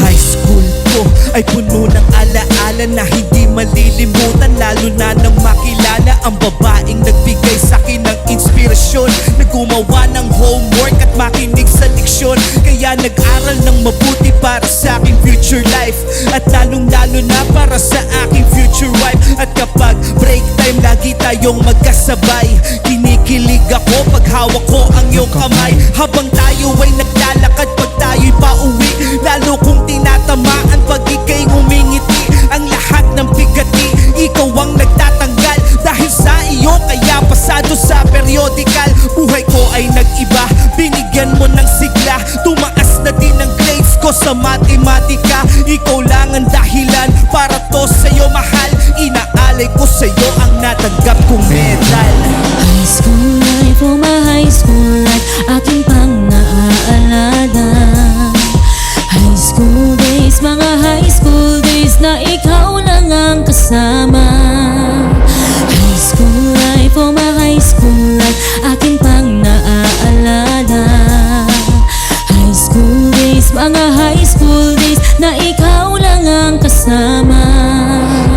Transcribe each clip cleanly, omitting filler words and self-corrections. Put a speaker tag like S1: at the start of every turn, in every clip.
S1: High school ko ay puno ng alaala na hindi malilimutan, lalo na nang makilala ang babaeng nagbigay sa'kin ng inspirasyon, na gumawa ng homework at makinig sa leksyon. Kaya nag-aral ng mabuti para sa aking future life, at lalong-lalo na para sa aking future wife. At kapag break time, lagi tayong magkasabay. Kinikilig ako pag hawak ko ang iyong kamay, habang tayo ay naglalakad pag tayo'y pauwi. Lalo kong tinatamaan pag ika'y ngumingiti. Ang lahat ng bigati, ikaw ang nagtatanggal. Dahil sa iyo kaya pasado sa periodical. Buhay ko ay nag-iba, binigyan mo ng sigla. Tumaas na din ang grades ko sa matematika. Ikaw lang ang dahilan para to sa'yo mahal. Inaalay ko sa'yo ang natanggap kong medal.
S2: High school life, oh my high school life, aking pang naaalala. High school days, mga high school days na ikaw lang ang kasama. High school life, oh my high school life, aking pang naaalala. High school days, mga high school days na ikaw lang ang kasama.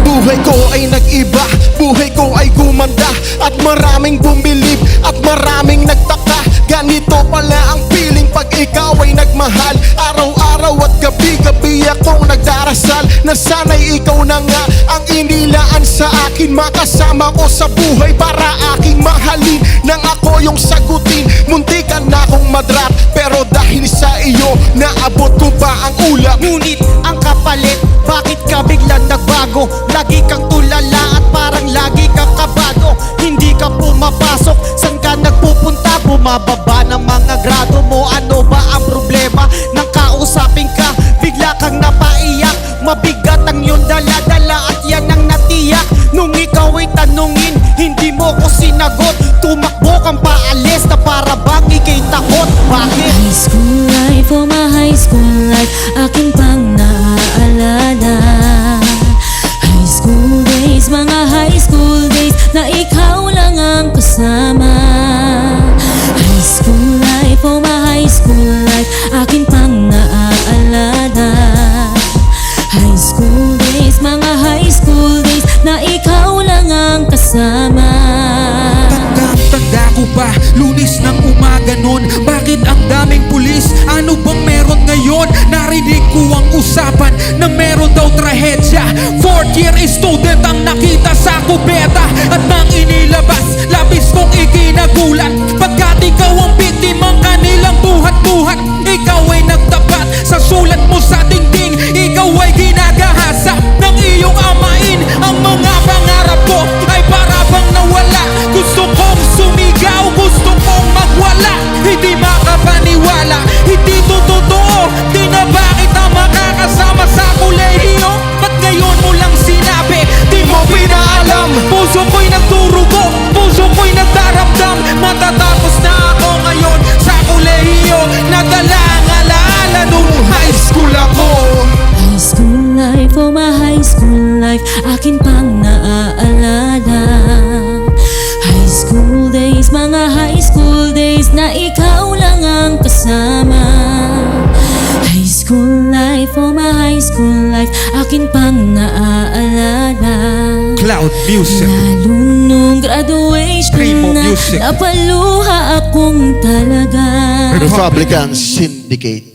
S3: Buhay ko ay nag-iba, buhay ko ay gumanda, at maraming bumilib at maraming nagtaka. Ganito pala ang feeling pag ikaw ay nagmahal. Araw-araw at gabi-gabi akong nagdarasal na sana'y ikaw na nga ang inilaan sa akin. Makasama ko sa buhay para aking mahalin. Nang ako yung sagutin, muntikan na akong madrap, pero dahil sa iyo, naabot ko pa ang ulap.
S4: Ngunit ang kapalit, bakit ka biglang nagbago? Lagi kang tulala at parang lagi kang kabado. Hindi ka pumapasok, saan ka nagpupunta? Bumababa ng mga grado mo, ano ba ang problema? Nang kausapin ka, bigla kang napaiyak. Mabigat ang iyong dala-dala at yan ang natiyak. Nung ikaw ay tanungin, hindi mo ko sinagot. Tumakbo kang paalis na para bang ika'y takot. Bakit?
S2: High school life, oh my high school life, aking pang naaalala. High school days, mga high school days na ikaw lang ang kasama. High school life, oh my high school life, aking pang naaalala. High school days, mga high school days na ikaw lang ang kasama.
S1: Tanda ko pa, Lunes ng umaga nun. Bakit ang daming pulis? Ano bang meron ngayon? Narinig ko ang usapan na meron daw trahedya. Fourth year student ang nakita sa kubeta, at nang inilabas, labis kong ikinagulat. Pagkat ikaw ang biktimang kanilang buhat-buhat, ikaw ay nagtapat sa sulat mo sa dingding. Ikaw ay ginagahasa ng iyong amain. Ang mga pangarap ko ay para bang nawala. Gusto kong sumigaw, gusto kong magwala. Hindi makapaniwala, hindi to totoo. Di na ba kita makakasama sa kolehiyo? Ba't ngayon mo lang sinabi, di mo pinaalam? Puso ko'y nagdurugo, puso ko'y nagdaramdam. Matatapos na ako ngayon sa kolehiyo. Nadala ang alaala nung high school ako.
S2: High school life, oh my high school life, akin pang naaalala. High school days, mga high school days na ikaw lang ang kasama. High school life, oh my high school life, akin pang naaalala.
S1: Cloud Music.
S2: Lalo nung graduation
S1: Primo
S2: na
S1: Music.
S2: napaluha akong talaga.
S3: Republican Syndicate.